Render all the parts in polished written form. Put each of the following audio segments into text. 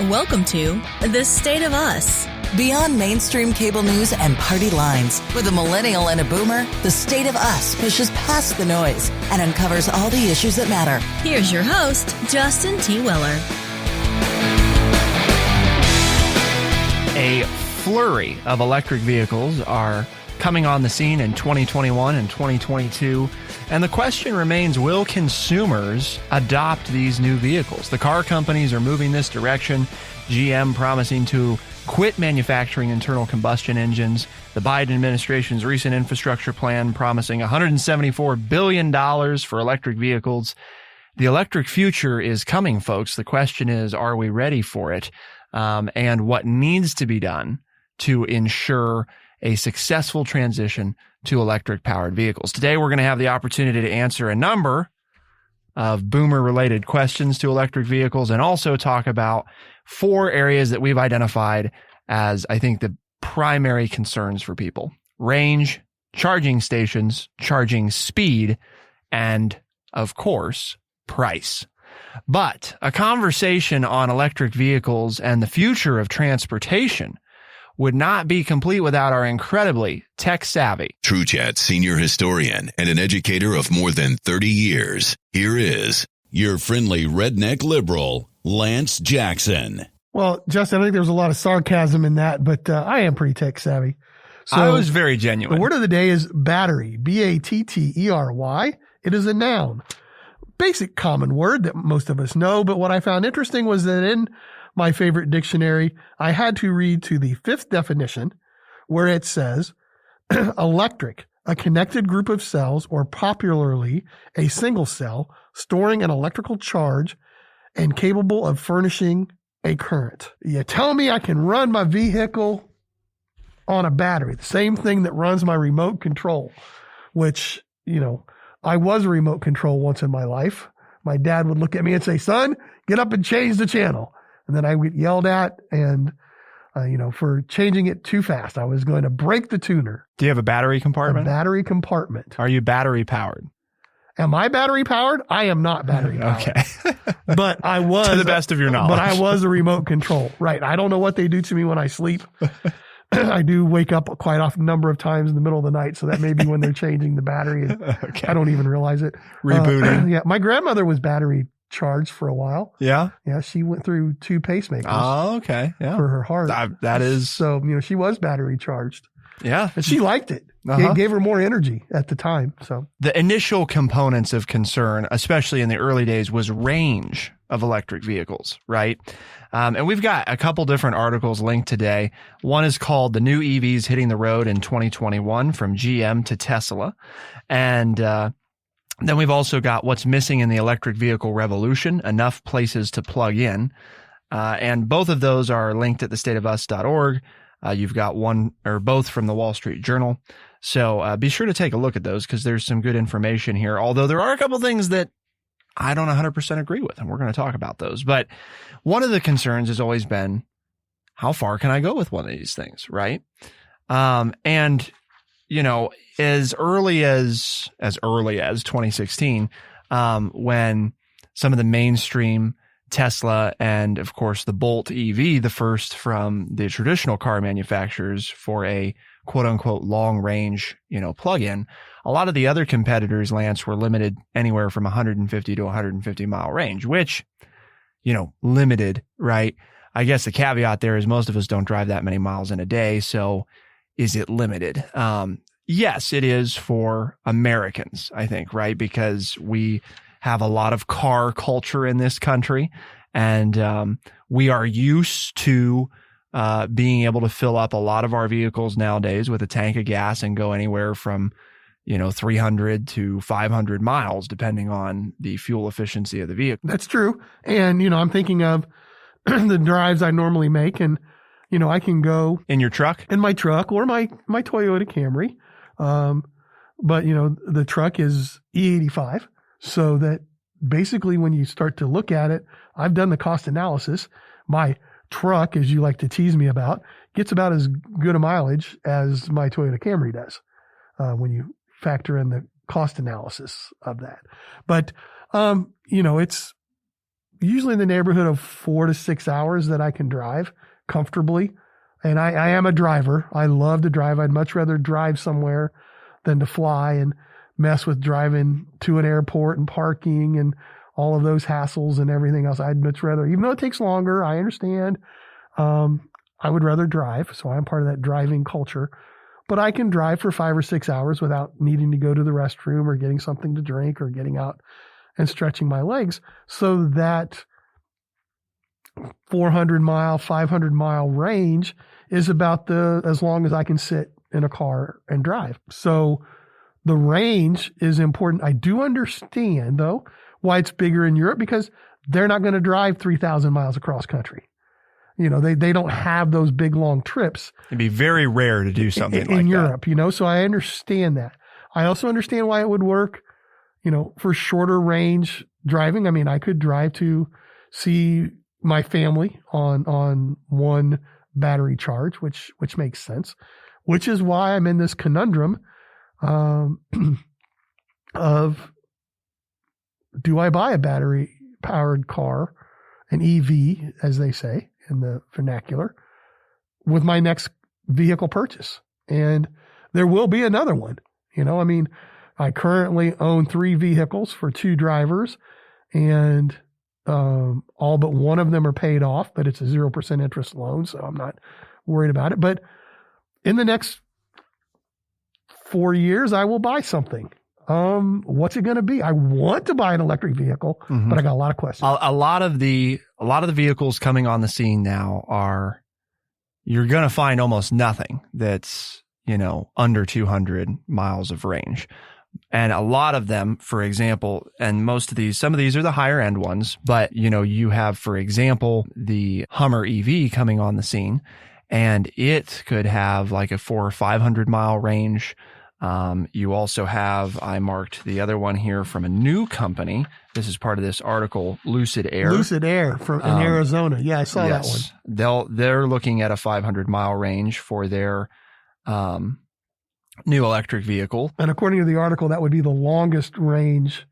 Welcome to The State of Us. Beyond mainstream cable news and party lines, with a millennial and a boomer, The State of Us pushes past the noise and uncovers all the issues that matter. Here's your host, Justin T. Weller. A flurry of electric vehicles are coming on the scene in 2021 and 2022. And the question remains, will consumers adopt these new vehicles? The car companies are moving this direction. GM promising to quit manufacturing internal combustion engines. The Biden administration's recent infrastructure plan promising $174 billion for electric vehicles. The electric future is coming, folks. The question is, are we ready for it? And what needs to be done to ensure a successful transition to electric-powered vehicles. Today, we're going to have the opportunity to answer a number of boomer-related questions to electric vehicles and also talk about 4 areas that we've identified as, I think, the primary concerns for people. Range, charging stations, charging speed, and, of course, price. But a conversation on electric vehicles and the future of transportation would not be complete without our incredibly tech-savvy TrueChat senior historian and an educator of more than 30 years. Here is your friendly redneck liberal, Lance Jackson. Well, Justin, I think there was a lot of sarcasm in that, but I am pretty tech-savvy. So I was very genuine. The word of the day is battery, B-A-T-T-E-R-Y. It is a noun. Basic common word that most of us know, but what I found interesting was that in my favorite dictionary, I had to read to the 5th definition where it says electric, a connected group of cells, or popularly a single cell, storing an electrical charge and capable of furnishing a current. You tell me I can run my vehicle on a battery, the same thing that runs my remote control, which, you know, I was a remote control once in my life. My dad would look at me and say, son, get up and change the channel. And then I would get yelled at and, for changing it too fast. I was going to break the tuner. Do you have a battery compartment? A battery compartment. Are you battery powered? Am I battery powered? I am not battery powered. Okay. But I was. To the best of your knowledge. But I was a remote control. Right. I don't know what they do to me when I sleep. I do wake up quite often, a number of times in the middle of the night. So that may be when they're changing the battery. Okay. I don't even realize it. Rebooting. Yeah. My grandmother was battery charged for a while. Yeah. Yeah. She went through 2 pacemakers. Oh, okay. Yeah. For her heart. That is. So, she was battery charged. Yeah. And she liked it. It gave her more energy at the time. So the initial components of concern, especially in the early days, was range of electric vehicles, right? And we've got a couple different articles linked today. One is called The New EVs Hitting the Road in 2021 from GM to Tesla. And then we've also got What's Missing in the Electric Vehicle Revolution, Enough Places to Plug In. And both of those are linked at thestateofus.org. You've got one or both from the Wall Street Journal. So be sure to take a look at those because there's some good information here. Although there are a couple things that I don't 100% agree with, and we're going to talk about those. But one of the concerns has always been, how far can I go with one of these things, right? And, as early as 2016, when some of the mainstream Tesla and, of course, the Bolt EV, the first from the traditional car manufacturers for a quote-unquote long-range, plug-in, a lot of the other competitors, Lance, were limited anywhere from 150 to 150-mile range, which, limited, right? I guess the caveat there is most of us don't drive that many miles in a day, so is it limited? Yes, it is for Americans, I think, right? Because we have a lot of car culture in this country, and we are used to being able to fill up a lot of our vehicles nowadays with a tank of gas and go anywhere from 300 to 500 miles, depending on the fuel efficiency of the vehicle. That's true. And, I'm thinking of the drives I normally make, and, I can go in your truck, in my truck or my Toyota Camry. But, the truck is E85. So that basically when you start to look at it, I've done the cost analysis. My truck, as you like to tease me about, gets about as good a mileage as my Toyota Camry does when you factor in the cost analysis of that. But, it's usually in the neighborhood of 4 to 6 hours that I can drive comfortably. And I am a driver. I love to drive. I'd much rather drive somewhere than to fly and mess with driving to an airport and parking and all of those hassles and everything else. I'd much rather, even though it takes longer, I understand. I would rather drive. So I'm part of that driving culture. But I can drive for 5 or 6 hours without needing to go to the restroom or getting something to drink or getting out and stretching my legs. So that 400 mile, 500 mile range is about as long as I can sit in a car and drive. So the range is important. I do understand though why it's bigger in Europe, because they're not going to drive 3,000 miles across country. You know, they don't have those big long trips. It'd be very rare to do something like that. In Europe, you know, so I understand that. I also understand why it would work, you know, for shorter range driving. I mean, I could drive to see my family on one battery charge, which makes sense, which is why I'm in this conundrum of, do I buy a battery powered car, an EV, as they say in the vernacular, with my next vehicle purchase? And there will be another one. You know, I mean, I currently own 3 vehicles for 2 drivers, and all but one of them are paid off, but it's a 0% interest loan, so I'm not worried about it. But in the next 4 years, I will buy something. What's it going to be? I want to buy an electric vehicle, but I got a lot of questions. A lot of the vehicles coming on the scene now are, you're going to find almost nothing that's, you know, under 200 miles of range. And a lot of them, for example, and some of these are the higher end ones, but you know, you have, for example, the Hummer EV coming on the scene, and it could have like a 400 or 500 mile range. You also have, I marked the other one here from a new company. This is part of this article, Lucid Air. Lucid Air in Arizona. Yeah, I saw that one. They're looking at a 500 mile range for their new electric vehicle. And according to the article, that would be the longest range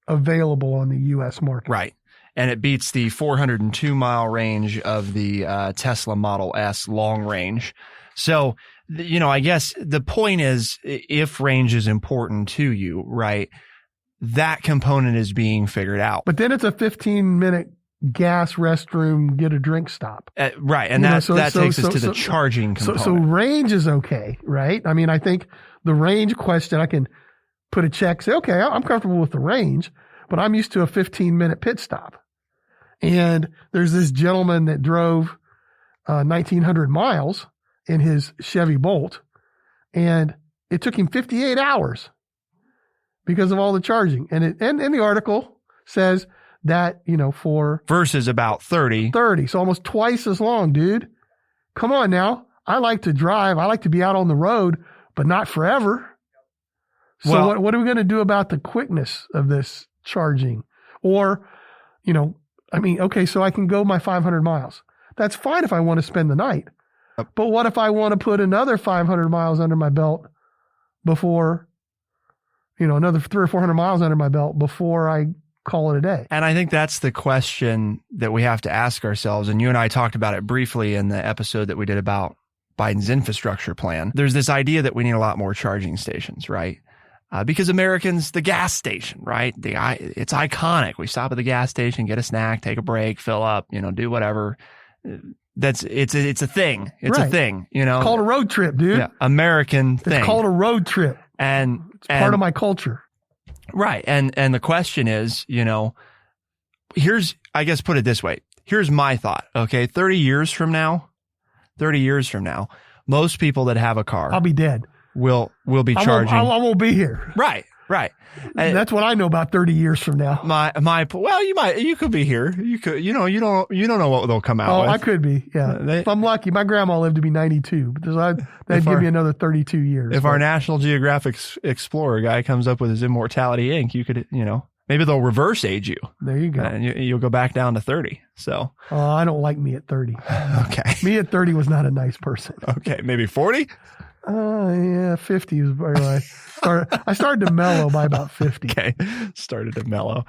available on the U.S. market. Right. And it beats the 402 mile range of the Tesla Model S long range. So, you know, I guess the point is, if range is important to you, right, that component is being figured out. But then it's a 15-minute gas restroom, get a drink stop. Right. And that takes us to the charging component. So range is okay, right? I mean, I think the range question, I can put a check, say, okay, I'm comfortable with the range, but I'm used to a 15-minute pit stop. And there's this gentleman that drove 1,900 miles in his Chevy Bolt, and it took him 58 hours because of all the charging. And the article says that, you know, for versus about 30. So almost twice as long, dude. Come on now. I like to drive. I like to be out on the road, but not forever. So what are we going to do about the quickness of this charging? Or, you know, I mean, okay, so I can go my 500 miles. That's fine if I want to spend the night. But what if I want to put another 500 miles under my belt before, you know, another 300 or 400 miles under my belt before I call it a day? And I think that's the question that we have to ask ourselves. And you and I talked about it briefly in the episode that we did about Biden's infrastructure plan. There's this idea that we need a lot more charging stations, right? Because Americans, the gas station, right? It's iconic. We stop at the gas station, get a snack, take a break, fill up, you know, do whatever. It's a thing. It's a thing, you know. It's called a road trip, dude. Yeah, American thing. It's called a road trip. And it's part of my culture. Right. And the question is, you know, I guess put it this way. Here's my thought. Okay. 30 years from now, most people that have a car, I'll be dead. Will be charging. I won't be here. Right. That's what I know about 30 years from now. You could be here. You don't know what they'll come out with. I could be. Yeah. If I'm lucky, my grandma lived to be 92. That'd give me another 32 years. If our National Geographic Explorer guy comes up with his Immortality Inc., you could, you know, maybe they'll reverse age you. There you go. And you'll go back down to 30. So. I don't like me at 30. Okay. Me at 30 was not a nice person. Okay. Maybe 40? Yeah, 50 is where I started to mellow by about 50. Okay. Started to mellow.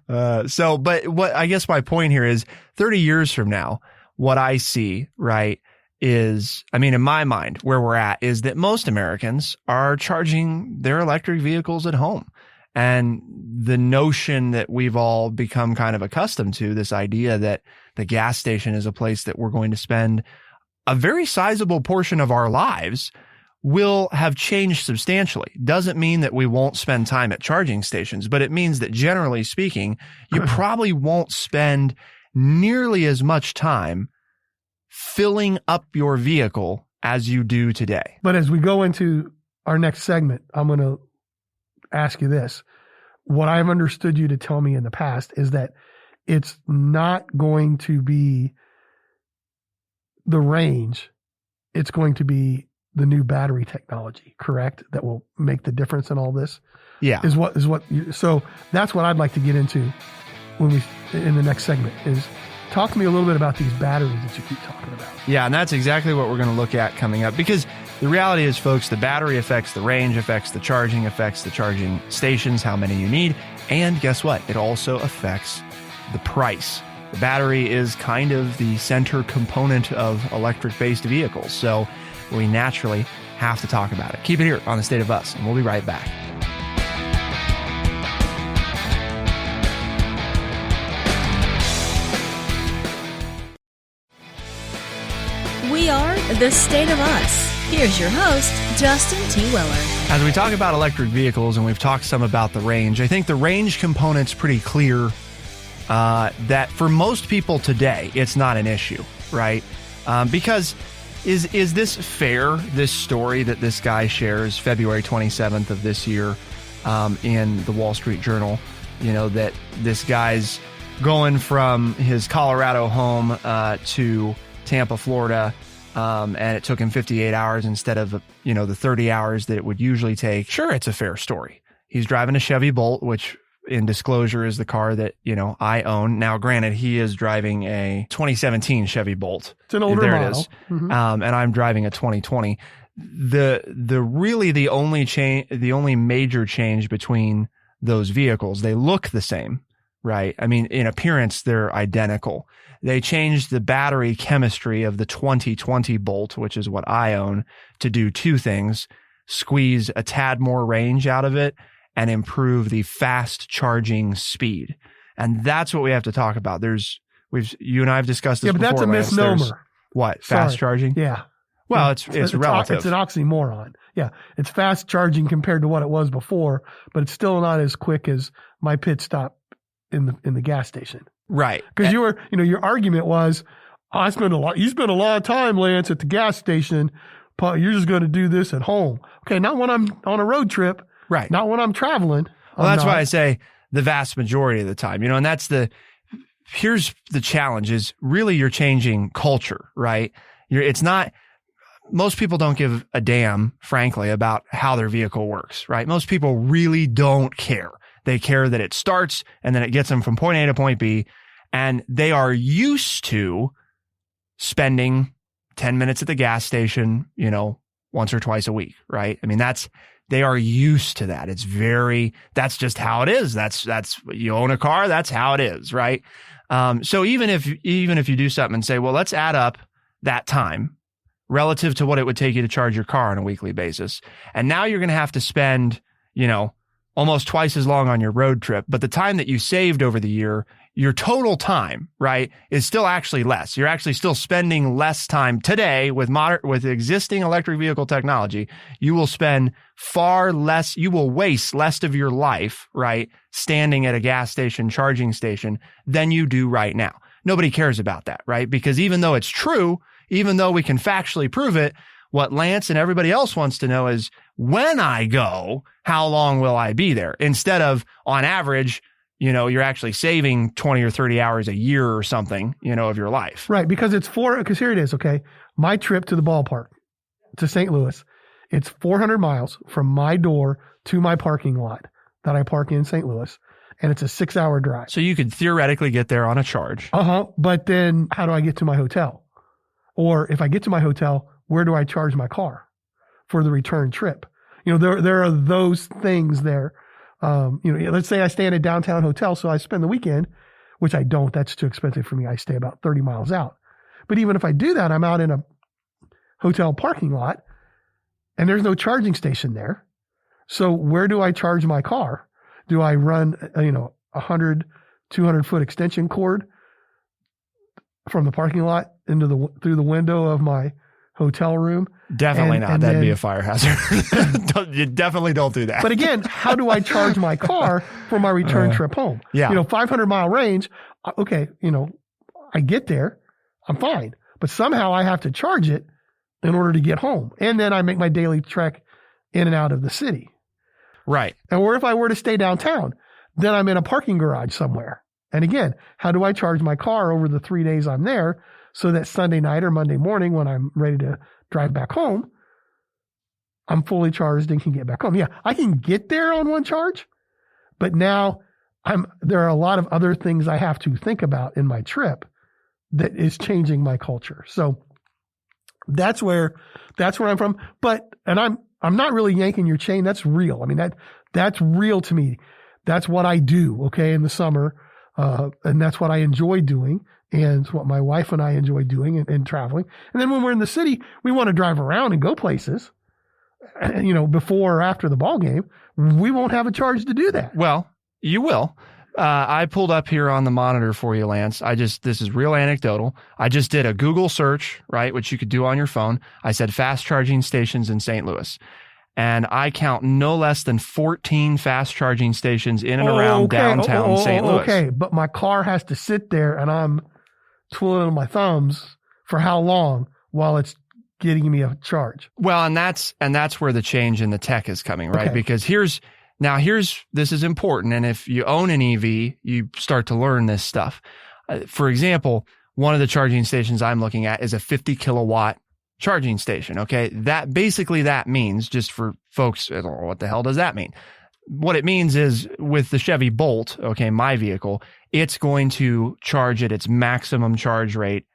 But what I guess my point here is 30 years from now, what I see, right, is, I mean, in my mind, where we're at is that most Americans are charging their electric vehicles at home. And the notion that we've all become kind of accustomed to, this idea that the gas station is a place that we're going to spend a very sizable portion of our lives, will have changed substantially. Doesn't mean that we won't spend time at charging stations, but it means that generally speaking, you probably won't spend nearly as much time filling up your vehicle as you do today. But as we go into our next segment, I'm going to ask you this. What I've understood you to tell me in the past is that it's not going to be the range. It's going to be the new battery technology, correct? That will make the difference in all this. Yeah. So that's what I'd like to get into in the next segment is talk to me a little bit about these batteries that you keep talking about. Yeah. And that's exactly what we're going to look at coming up, because the reality is, folks, the battery affects the range, affects the charging stations, how many you need. And guess what? It also affects the price. The battery is kind of the center component of electric-based vehicles. So we naturally have to talk about it. Keep it here on The State of Us, and we'll be right back. We are The State of Us. Here's your host, Justin T. Weller. As we talk about electric vehicles, and we've talked some about the range, I think the range component's pretty clear that for most people today, it's not an issue, right? Because is this fair, this story that this guy shares February 27th of this year in the Wall Street Journal, that this guy's going from his Colorado home to Tampa, Florida, and it took him 58 hours instead of, the 30 hours that it would usually take. Sure, it's a fair story. He's driving a Chevy Bolt, which in disclosure is the car that, I own. Now, granted, he is driving a 2017 Chevy Bolt. It's an older model. It is. Mm-hmm. And I'm driving a 2020. The only major change between those vehicles, they look the same, right? I mean, in appearance, they're identical. They changed the battery chemistry of the 2020 Bolt, which is what I own, to do two things: squeeze a tad more range out of it and improve the fast charging speed. And that's what we have to talk about. You and I have discussed this before. Yeah, but that's a misnomer. What? Fast charging? Yeah. Well, it's relative. It's an oxymoron. Yeah. It's fast charging compared to what it was before, but it's still not as quick as my pit stop in the gas station. Right. Because your argument was, you spend a lot of time, Lance, at the gas station. You're just going to do this at home. Okay. Not when I'm on a road trip. Right. Not when I'm traveling. Well, that's why I say the vast majority of the time, and here's the challenge is really you're changing culture, right? Most people don't give a damn, frankly, about how their vehicle works, right? Most people really don't care. They care that it starts and then it gets them from point A to point B. And they are used to spending 10 minutes at the gas station, once or twice a week, right? I mean, they are used to that. That's just how it is. That's you own a car. That's how it is. Right. So even if you do something and say, well, let's add up that time relative to what it would take you to charge your car on a weekly basis. And now you're going to have to spend, almost twice as long on your road trip. But the time that you saved over the year, your total time, right, is still actually less. You're actually still spending less time today with existing electric vehicle technology. You will spend far less. You will waste less of your life, right, standing at a gas station, charging station than you do right now. Nobody cares about that, right? Because even though it's true, even though we can factually prove it, what Lance and everybody else wants to know is when I go, how long will I be there? Instead of on average, you're actually saving 20 or 30 hours a year or something, of your life. Right. Because because here it is. Okay. My trip to the ballpark to St. Louis, it's 400 miles from my door to my parking lot that I park in St. Louis. And it's a 6-hour drive. So you could theoretically get there on a charge. But then how do I get to my hotel? Or if I get to my hotel, where do I charge my car? for the return trip. There are those things there. Let's say I stay in a downtown hotel, so I spend the weekend, which I don't. That's too expensive for me. I stay about 30 miles out. But even if I do that, I'm out in a hotel parking lot and there's no charging station there. So where do I charge my car? Do I run, 100, 200 foot extension cord from the parking lot through the window of my hotel room? Definitely not. That'd be a fire hazard. You definitely don't do that. But again, how do I charge my car for my return trip home? Yeah. 500-mile range. Okay. I get there, I'm fine, but somehow I have to charge it in order to get home. And then I make my daily trek in and out of the city. Right. Or if I were to stay downtown, then I'm in a parking garage somewhere. And again, how do I charge my car over the 3 days I'm there so that Sunday night or Monday morning when I'm ready to drive back home, I'm fully charged and can get back home? Yeah, I can get there on one charge, but now there are a lot of other things I have to think about in my trip that is changing my culture. So that's where I'm from. And I'm not really yanking your chain. That's real. I mean, that's real to me. That's what I do. Okay. In the summer. And that's what I enjoy doing. And it's what my wife and I enjoy doing and traveling. And then when we're in the city, we want to drive around and go places, before or after the ball game. We won't have a charge to do that. Well, you will. I pulled up here on the monitor for you, Lance. This is real anecdotal. I just did a Google search, right, which you could do on your phone. I said fast charging stations in St. Louis. And I count no less than 14 fast charging stations in and around downtown St. Louis. Okay, but my car has to sit there and I'm twiddling my thumbs for how long while it's getting me a charge? Well, and that's where the change in the tech is coming, right? Okay. Because this is important. And if you own an EV, you start to learn this stuff. For example, one of the charging stations I'm looking at is a 50 kilowatt charging station. Okay. That means, just for folks, I don't know, what the hell does that mean? What it means is with the Chevy Bolt, okay, my vehicle, it's going to charge at its maximum charge rate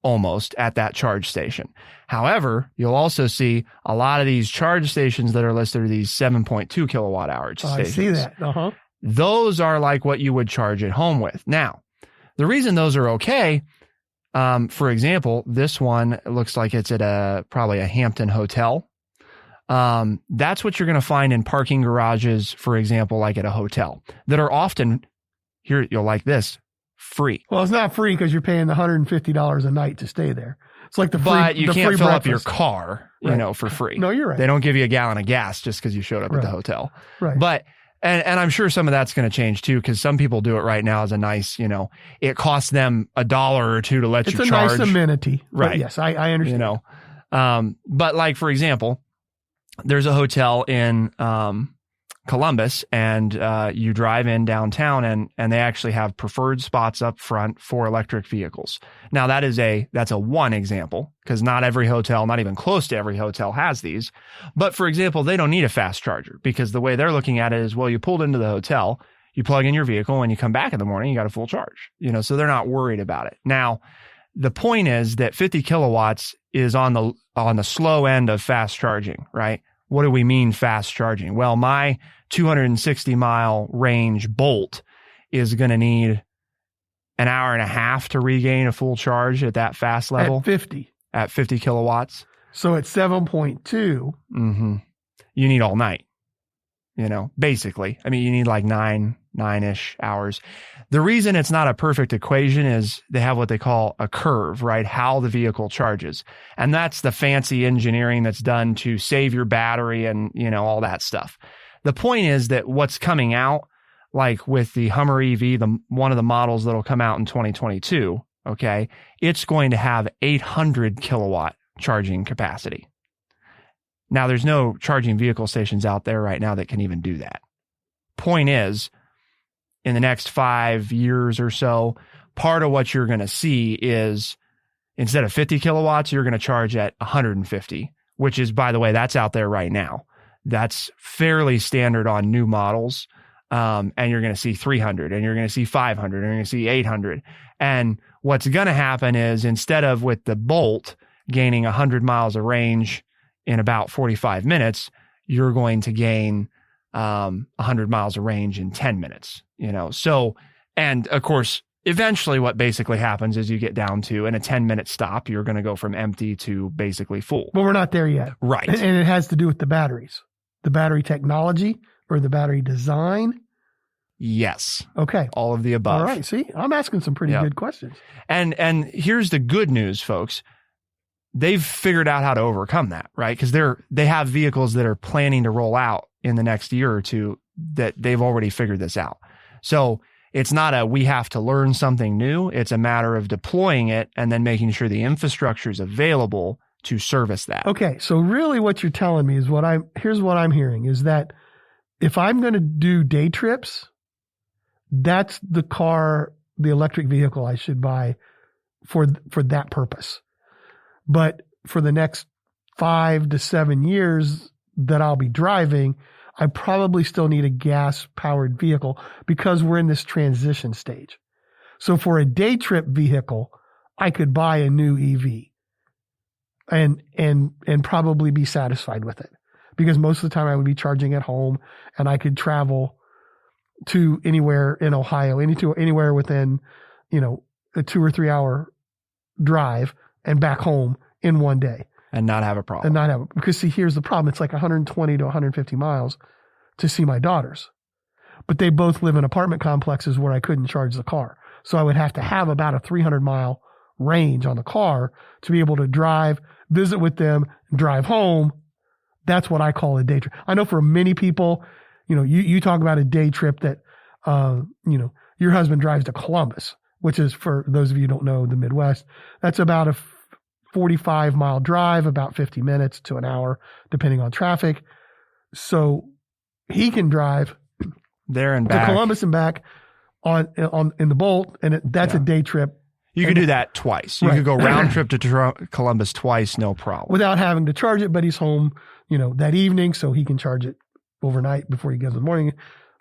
almost at that charge station. However, you'll also see a lot of these charge stations that are listed are these 7.2 kilowatt hour stations. I see that. Uh-huh. Those are like what you would charge at home with. Now, the reason those are okay, for example, this one looks like it's at probably a Hampton hotel. That's what you're going to find in parking garages, for example, like at a hotel, that are often, here, you'll like this, free. Well, it's not free because you're paying the $150 a night to stay there. It's like but you can't fill up your car, right, for free. No, you're right. They don't give you a gallon of gas just because you showed up at the hotel. Right. But, and I'm sure some of that's going to change too, because some people do it right now as a nice, it costs them $1 or $2 to let you charge. It's a nice amenity. Right. Yes, I understand. But like, for example, there's a hotel in Columbus, and you drive in downtown, and they actually have preferred spots up front for electric vehicles. Now that's a one example, because not every hotel, not even close to every hotel, has these. But for example, they don't need a fast charger, because the way they're looking at it is, well, you pulled into the hotel, you plug in your vehicle, and you come back in the morning, you got a full charge. So they're not worried about it. Now, the point is that 50 kilowatts is on the slow end of fast charging, right? What do we mean fast charging? Well, my 260-mile range Bolt is going to need an hour and a half to regain a full charge at that fast level. At 50 kilowatts. So at 7.2. Mm-hmm. You need all night, basically. I mean, you need like nine-ish hours. The reason it's not a perfect equation is they have what they call a curve, right? How the vehicle charges. And that's the fancy engineering that's done to save your battery and, all that stuff. The point is that what's coming out, like with the Hummer EV, one of the models that'll come out in 2022, okay, it's going to have 800 kilowatt charging capacity. Now, there's no charging vehicle stations out there right now that can even do that. Point is, in the next 5 years or so, part of what you're going to see is instead of 50 kilowatts, you're going to charge at 150, which is, by the way, that's out there right now. That's fairly standard on new models. And you're going to see 300, and you're going to see 500, and you're going to see 800. And what's going to happen is, instead of with the Bolt gaining 100 miles of range in about 45 minutes, you're going to gain 100 miles of range in 10 minutes, So, and of course, eventually what basically happens is you get down to, in a 10-minute stop, you're going to go from empty to basically full. But we're not there yet. Right. And it has to do with the batteries, the battery technology or the battery design. Yes. Okay. All of the above. All right. See, I'm asking some pretty good questions. And here's the good news, folks. They've figured out how to overcome that, right? Because they have vehicles that are planning to roll out in the next year or two that they've already figured this out. So it's not we have to learn something new. It's a matter of deploying it and then making sure the infrastructure is available to service that. Okay. So really what you're telling me is here's what I'm hearing is that if I'm going to do day trips, that's the electric vehicle I should buy for that purpose. But for the next 5 to 7 years that I'll be driving, I probably still need a gas-powered vehicle because we're in this transition stage. So for a day trip vehicle, I could buy a new EV and probably be satisfied with it because most of the time I would be charging at home and I could travel to anywhere in Ohio, anywhere within, a 2 or 3 hour drive and back home in one day. And not have a problem. Because see, here's the problem. It's like 120 to 150 miles to see my daughters. But they both live in apartment complexes where I couldn't charge the car. So I would have to have about a 300-mile range on the car to be able to drive, visit with them, drive home. That's what I call a day trip. I know for many people, you talk about a day trip that, your husband drives to Columbus, which is, for those of you who don't know, the Midwest. That's about a 45-mile drive, about 50 minutes to an hour, depending on traffic. So he can drive there and back to Columbus and back in the Bolt, and that's a day trip. You could do that twice. You could go round trip to Columbus twice, no problem, without having to charge it. But he's home, that evening, so he can charge it overnight before he goes in the morning.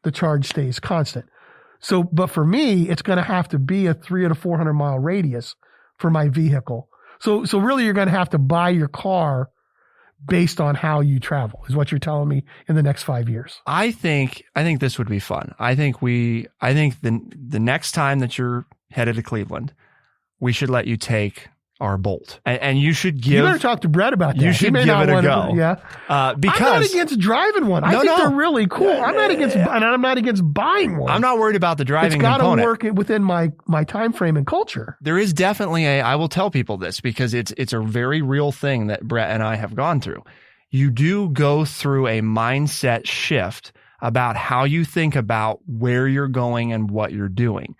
The charge stays constant. So, but for me, it's going to have to be a 300 to 400 mile radius for my vehicle. So really you're going to have to buy your car based on how you travel is what you're telling me in the next 5 years. I think this would be fun. I think the next time that you're headed to Cleveland, we should let you take our Bolt, and you should give. You better talk to Brett about that. You should give it a go. Because I'm not against driving one. I think they're really cool. I'm not against buying one. I'm not worried about the driving component. It's got to work within my time frame and culture. There is definitely I will tell people this because it's a very real thing that Brett and I have gone through. You do go through a mindset shift about how you think about where you're going and what you're doing.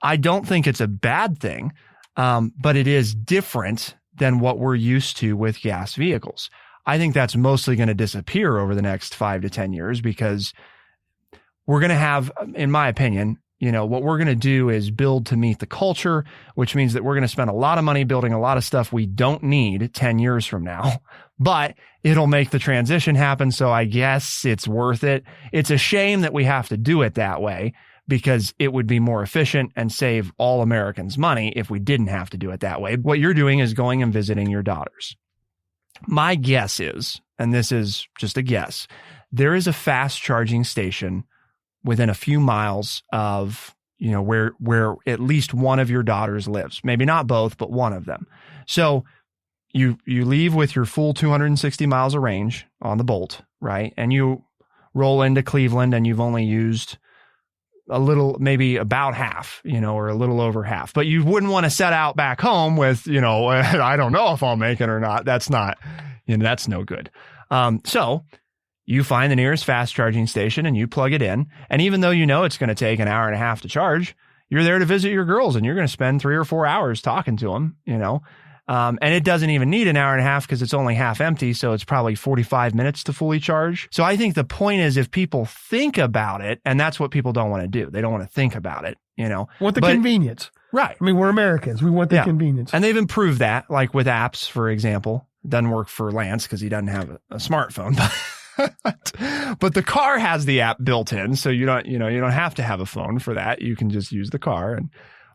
I don't think it's a bad thing. But it is different than what we're used to with gas vehicles. I think that's mostly going to disappear over the next 5 to 10 years because we're going to have, in my opinion, what we're going to do is build to meet the culture, which means that we're going to spend a lot of money building a lot of stuff we don't need 10 years from now, but it'll make the transition happen. So I guess it's worth it. It's a shame that we have to do it that way, because it would be more efficient and save all Americans money if we didn't have to do it that way. What you're doing is going and visiting your daughters. My guess is, and this is just a guess, there is a fast charging station within a few miles of, where at least one of your daughters lives. Maybe not both, but one of them. So you leave with your full 260 miles of range on the Bolt, right? And you roll into Cleveland and you've only used a little, maybe about half, or a little over half, but you wouldn't want to set out back home with, I don't know if I'll make it or not. That's not, that's no good. So you find the nearest fast charging station and you plug it in. And even though it's going to take an hour and a half to charge, you're there to visit your girls and you're going to spend 3 or 4 hours talking to them, and it doesn't even need an hour and a half because it's only half empty. So it's probably 45 minutes to fully charge. So I think the point is if people think about it, and that's what people don't want to do. They don't want to think about it, Want the convenience. Right. I mean, we're Americans. We want the convenience. And they've improved that, like with apps, for example. It doesn't work for Lance because he doesn't have a smartphone. But the car has the app built in. So you don't have to have a phone for that. You can just use the car and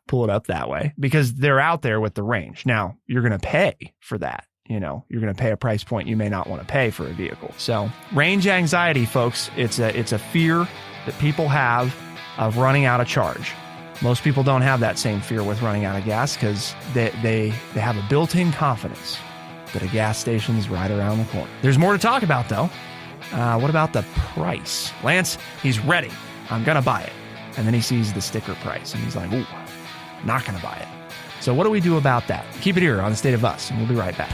pull it up that way because they're out there with the range. Now, you're going to pay for that. you're going to pay a price point you may not want to pay for a vehicle. So range anxiety, folks, it's a fear that people have of running out of charge. Most people don't have that same fear with running out of gas because they have a built-in confidence that a gas station's right around the corner. There's more to talk about, though. What about the price? Lance, he's ready. I'm going to buy it. And then he sees the sticker price, and he's like, ooh, not going to buy it. So what do we do about that? Keep it here on The State of Us, and we'll be right back.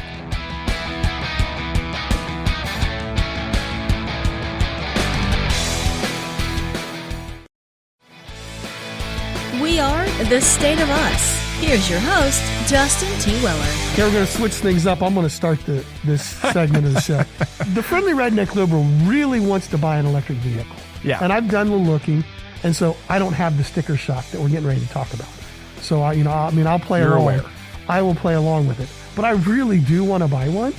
We are The State of Us. Here's your host, Justin T. Weller. Okay, we're going to switch things up. I'm going to start this segment of the show. The Friendly Redneck Liberal really wants to buy an electric vehicle. Yeah. And I've done the looking, and so I don't have the sticker shock that we're getting ready to talk about. So, I'll play You're along. aware. I will play along with it. But I really do want to buy one,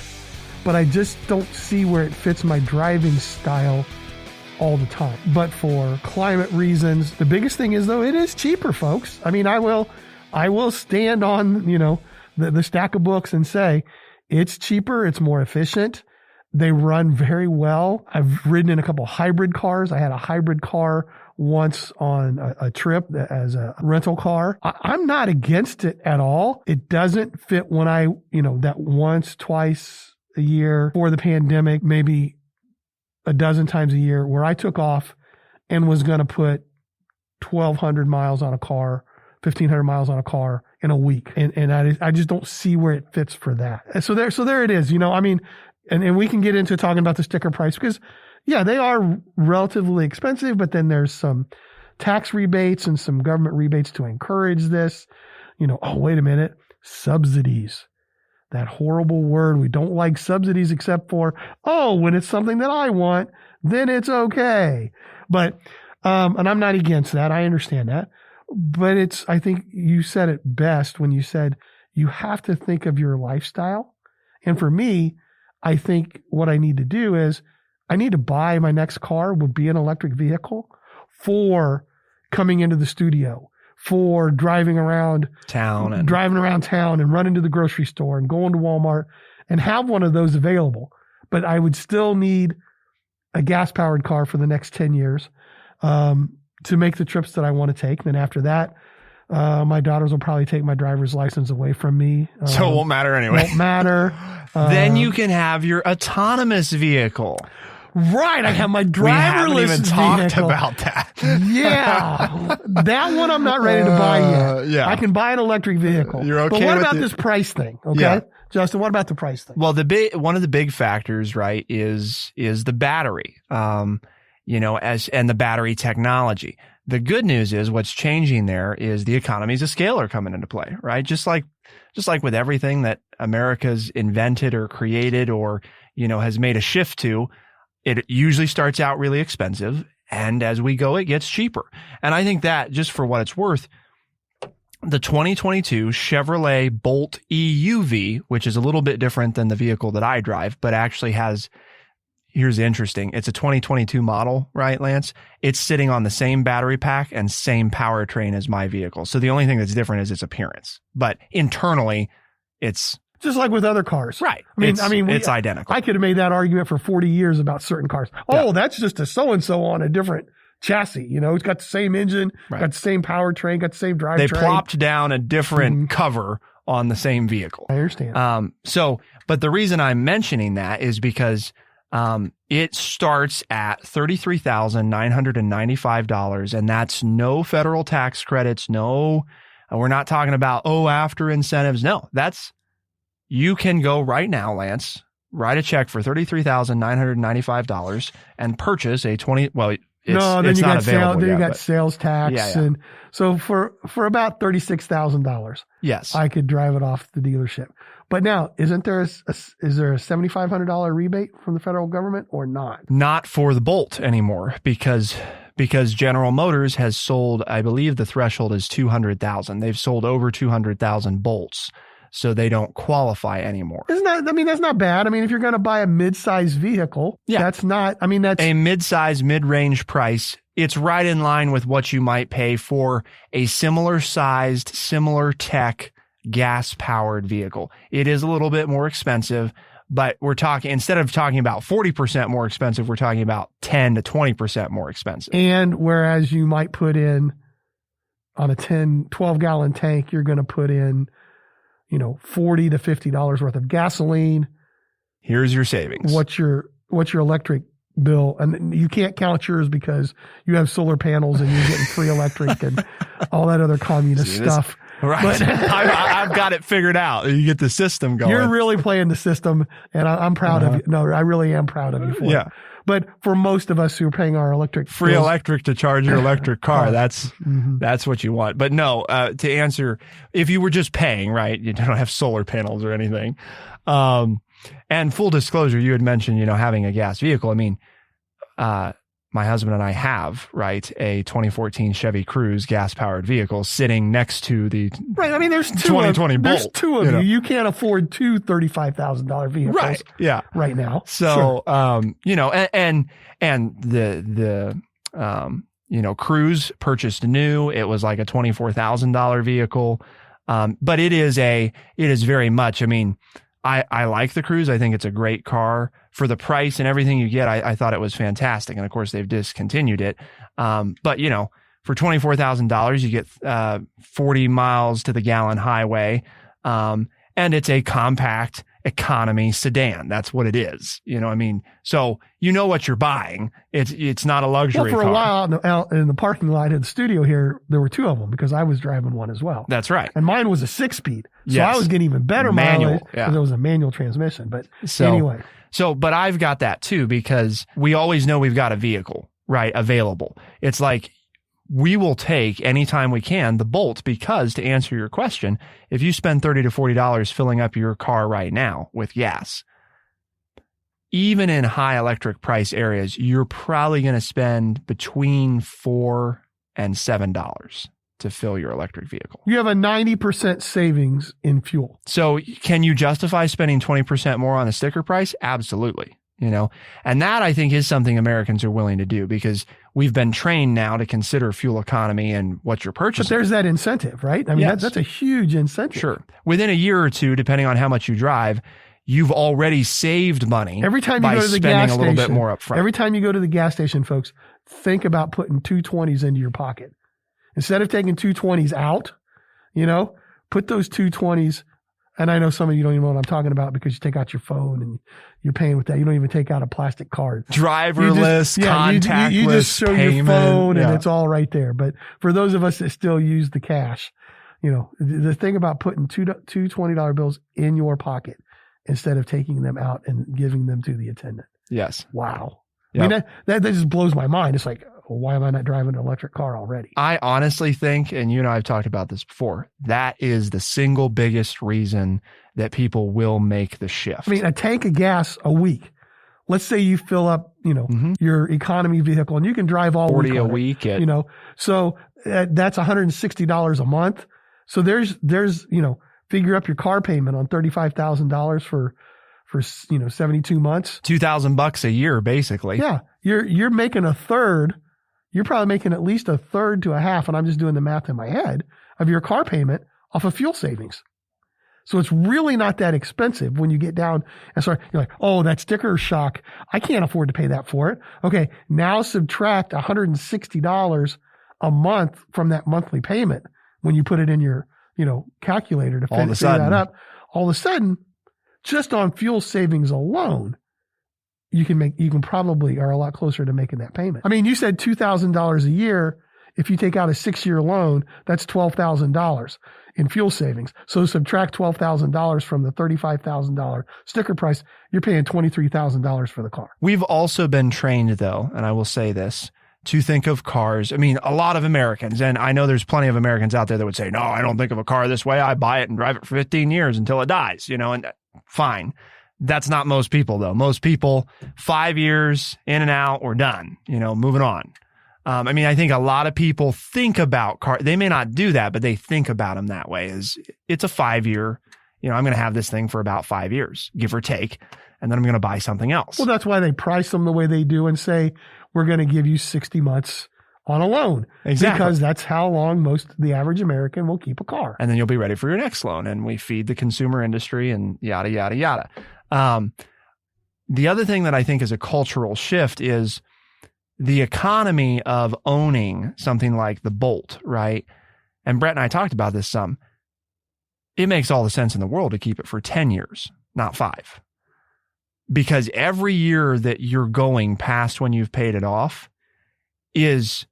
but I just don't see where it fits my driving style all the time. But for climate reasons, the biggest thing is, though, it is cheaper, folks. I mean, I will stand on, the stack of books and say it's cheaper, it's more efficient. They run very well. I've ridden in a couple hybrid cars. I had a hybrid car once on a trip as a rental car. I'm not against it at all. It doesn't fit when that once, twice a year for the pandemic, maybe a dozen times a year, where I took off and was going to put 1,200 miles on a car, 1,500 miles on a car in a week. And I just don't see where it fits for that. And so there it is, and we can get into talking about the sticker price because, yeah, they are relatively expensive, but then there's some tax rebates and some government rebates to encourage this. Oh, wait a minute. Subsidies. That horrible word. We don't like subsidies except for, when it's something that I want, then it's okay. But, and I'm not against that. I understand that. But I think you said it best when you said you have to think of your lifestyle. And for me, I think what I need to do is I need to buy my next car would be an electric vehicle for coming into the studio, for driving around town and running to the grocery store and going to Walmart and have one of those available. But I would still need a gas powered car for the next 10 years, to make the trips that I want to take. Then after that, my daughters will probably take my driver's license away from me. So it won't matter anyway. Won't matter. Then you can have your autonomous vehicle. Right. I have my driverless We haven't even talked vehicle. about that. Yeah. That one I'm not ready to buy yet. Yeah. I can buy an electric vehicle. You're okay But what with about it? this price thing? Okay. Yeah. Justin, what about the price thing? Well, one of the big factors, right, is the battery, and the battery technology. The good news is what's changing there is the economies of scale are coming into play, right? Just like with everything that America's invented or created or, has made a shift to, it usually starts out really expensive. And as we go, it gets cheaper. And I think that, just for what it's worth, the 2022 Chevrolet Bolt EUV, which is a little bit different than the vehicle that I drive, but actually here's interesting. It's a 2022 model, right, Lance? It's sitting on the same battery pack and same powertrain as my vehicle. So the only thing that's different is its appearance. But internally, it's just like with other cars. Right. It's identical. I could have made that argument for 40 years about certain cars. Oh, that's just a so-and-so on a different chassis. It's got the same engine, got the same powertrain, got the same drivetrain. They plopped down a different cover on the same vehicle. I understand. But the reason I'm mentioning that is because it starts at $33,995, and that's no federal tax credits. No, we're not talking about, after incentives. No, you can go right now, Lance, write a check for $33,995 and purchase a 20. Well, it's not available then yet, you got sales tax. Yeah. And so for about $36,000, yes, I could drive it off the dealership. But now, is there a $7,500 rebate from the federal government or not? Not for the Bolt anymore because General Motors has sold, I believe the threshold is 200,000. They've sold over 200,000 Bolts, so they don't qualify anymore. That's not bad. If you're going to buy a mid-size vehicle, that's a mid-size, mid-range price. It's right in line with what you might pay for a similar sized, similar tech gas-powered vehicle. It is a little bit more expensive, but we're talking, instead of talking about 40% more expensive, we're talking about 10 to 20% more expensive. And whereas you might put in on a 12 gallon tank, you're going to put in, $40 to $50 worth of gasoline. Here's your savings. What's your electric bill? And you can't count yours because you have solar panels and you're getting free electric and all that other communist stuff. Right. But I've got it figured out. You get the system going. You're really playing the system, and I'm proud of you. No, I really am proud of you for it. But for most of us who are paying our electric free bills, electric to charge your electric car, that's what you want. But no, to answer, if you were just paying, right, you don't have solar panels or anything. And full disclosure, you had mentioned, having a gas vehicle. I mean, my husband and I have, right, a 2014 Chevy Cruze gas-powered vehicle sitting next to the right. I mean, there's 2020 Bolt. There's two of you. You can't afford two $35,000 vehicles, right? Yeah, right now. So, and the Cruze purchased new. It was like a $24,000 vehicle, but it is very much. I mean, I like the Cruze. I think it's a great car. For the price and everything you get, I thought it was fantastic. And of course, they've discontinued it. But, for $24,000, you get 40 miles to the gallon highway. And it's a compact economy sedan. That's what it is. So what you're buying. It's not a luxury car. For a while out in the parking lot at the studio here, there were two of them because I was driving one as well. That's right. And mine was a 6-speed. So I was getting even better mileage because it was a manual transmission. But anyway. But I've got that too, because we always know we've got a vehicle, right, available. It's like we will take anytime we can the Bolt, because to answer your question, if you spend $30 to $40 filling up your car right now with gas, even in high electric price areas, you're probably going to spend between $4 and $7 to fill your electric vehicle. You have a 90% savings in fuel. So can you justify spending 20% more on a sticker price? Absolutely. And that I think is something Americans are willing to do, because we've been trained now to consider fuel economy and what you're purchasing. But there's that incentive, right? I mean, that's a huge incentive. Sure. Within a year or two, depending on how much you drive, you've already saved money every time you go to the spending gas a little station, bit more upfront. Every time you go to the gas station, folks, think about putting 220s into your pocket. Instead of taking 220s out, put those 220s. And I know some of you don't even know what I'm talking about because you take out your phone and you're paying with that. You don't even take out a plastic card. Driverless, contactless you just show payment. Your phone and it's all right there. But for those of us that still use the cash, the thing about putting two $20 bills in your pocket instead of taking them out and giving them to the attendant. Yes. Wow. Yep. I mean, that just blows my mind. It's like, well, why am I not driving an electric car already? I honestly think, and you and I have talked about this before, that is the single biggest reason that people will make the shift. I mean, a tank of gas a week. Let's say you fill up, your economy vehicle and you can drive all 40 week. a week. So that's $160 a month. So there's, figure up your car payment on $35,000 for 72 months. $2,000 a year, basically. Yeah. You're making a third. You're probably making at least a third to a half, and I'm just doing the math in my head, of your car payment off of fuel savings. So it's really not that expensive when you get down and start, you're like, oh, that sticker shock, I can't afford to pay that for it. Okay, now subtract $160 a month from that monthly payment when you put it in your, calculator to figure that up. All of a sudden, just on fuel savings alone, you can probably are a lot closer to making that payment. I mean, you said $2,000 a year. If you take out a 6-year loan, that's $12,000 in fuel savings. So subtract $12,000 from the $35,000 sticker price, you're paying $23,000 for the car. We've also been trained, though, and I will say this, to think of cars. I mean, a lot of Americans, and I know there's plenty of Americans out there that would say, no, I don't think of a car this way. I buy it and drive it for 15 years until it dies, and fine. That's not most people, though. Most people, 5 years in and out, we're done, moving on. I mean, I think a lot of people think about cars. They may not do that, but they think about them that way. It's a 5-year, I'm going to have this thing for about 5 years, give or take, and then I'm going to buy something else. Well, that's why they price them the way they do and say, we're going to give you 60 months on a loan. Exactly. Because that's how long the average American will keep a car. And then you'll be ready for your next loan. And we feed the consumer industry and yada, yada, yada. The other thing that I think is a cultural shift is the economy of owning something like the Bolt, right? And Brett and I talked about this some. It makes all the sense in the world to keep it for 10 years, not 5. Because every year that you're going past when you've paid it off is,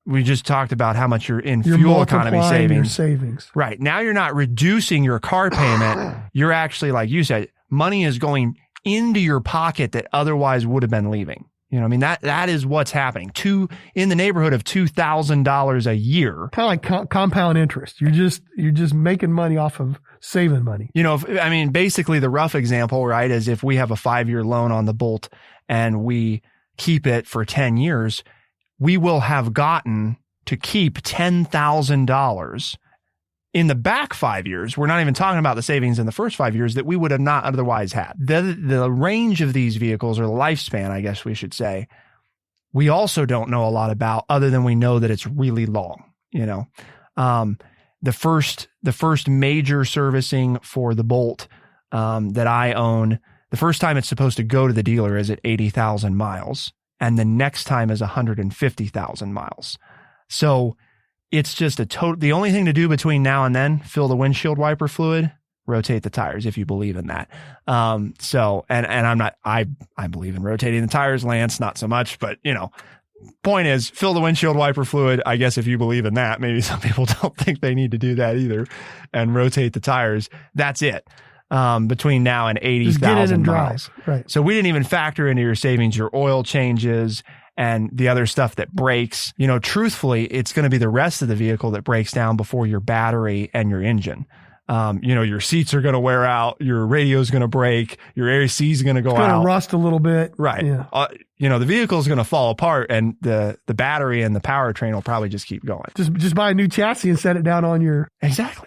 we just talked about how much you're in fuel economy savings. Right. Now you're not reducing your car payment. You're actually, like you said, money is going into your pocket that otherwise would have been leaving. You know, I mean, that is what's happening. In the neighborhood of $2,000 a year. Kind of like compound interest. You're just making money off of saving money. You know, basically the rough example, right, is if we have a 5-year loan on the Bolt and we keep it for 10 years, we will have gotten to keep $10,000 in the back 5 years. We're not even talking about the savings in the first 5 years that we would have not otherwise had. The range of these vehicles, or the lifespan, I guess we should say, we also don't know a lot about, other than we know that it's really long. You know, the first major servicing for the Bolt that I own, the first time it's supposed to go to the dealer is at 80,000 miles. And the next time is 150,000 miles. So it's just the only thing to do between now and then, fill the windshield wiper fluid, rotate the tires, if you believe in that. I believe in rotating the tires, Lance, not so much, but you know, point is, fill the windshield wiper fluid. I guess if you believe in that, maybe some people don't think they need to do that either, and rotate the tires. That's it. Between now and 80,000 miles. Right. So we didn't even factor into your savings, your oil changes and the other stuff that breaks. You know, truthfully, it's going to be the rest of the vehicle that breaks down before your battery and your engine. You know, your seats are going to wear out, your radio is going to break, your AC is going to go out. It's going to rust a little bit. Right. Yeah. You know, the vehicle is going to fall apart, and the battery and the powertrain will probably just keep going. Just buy a new chassis and set it down on your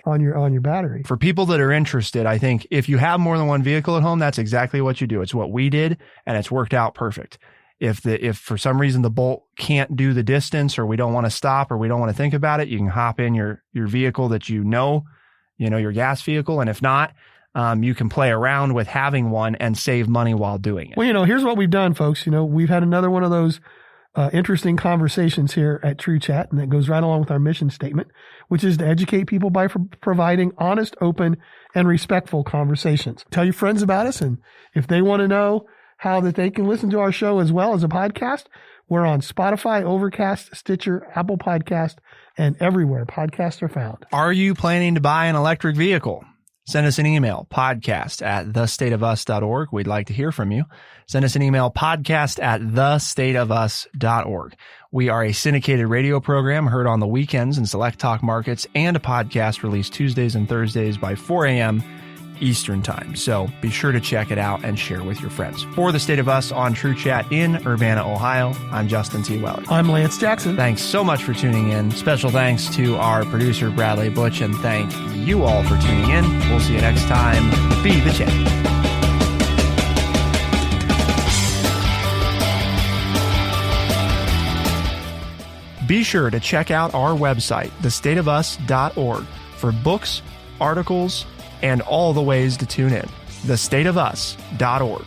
on your battery. For people that are interested, I think if you have more than one vehicle at home, that's exactly what you do. It's what we did, and it's worked out perfect. If for some reason the Bolt can't do the distance, or we don't want to stop, or we don't want to think about it, you can hop in your vehicle that you know, your gas vehicle. And if not, you can play around with having one and save money while doing it. Well, here's what we've done, folks. We've had another one of those interesting conversations here at True Chat, and that goes right along with our mission statement, which is to educate people by providing honest, open, and respectful conversations. Tell your friends about us, and if they want to know how that they can listen to our show as well as a podcast, we're on Spotify, Overcast, Stitcher, Apple Podcast, and everywhere podcasts are found. Are you planning to buy an electric vehicle? Send us an email, podcast@thestateofus.org. We'd like to hear from you. Send us an email, podcast@thestateofus.org. We are a syndicated radio program heard on the weekends in select talk markets, and a podcast released Tuesdays and Thursdays by 4 a.m. Eastern Time. So be sure to check it out and share with your friends. For the State of Us on True Chat in Urbana, Ohio, I'm Justin T. Weller. I'm Lance Jackson. Thanks so much for tuning in. Special thanks to our producer, Bradley Butch, and thank you all for tuning in. We'll see you next time. Be the champ. Be sure to check out our website, thestateofus.org, for books, articles, and all the ways to tune in. thestateofus.org.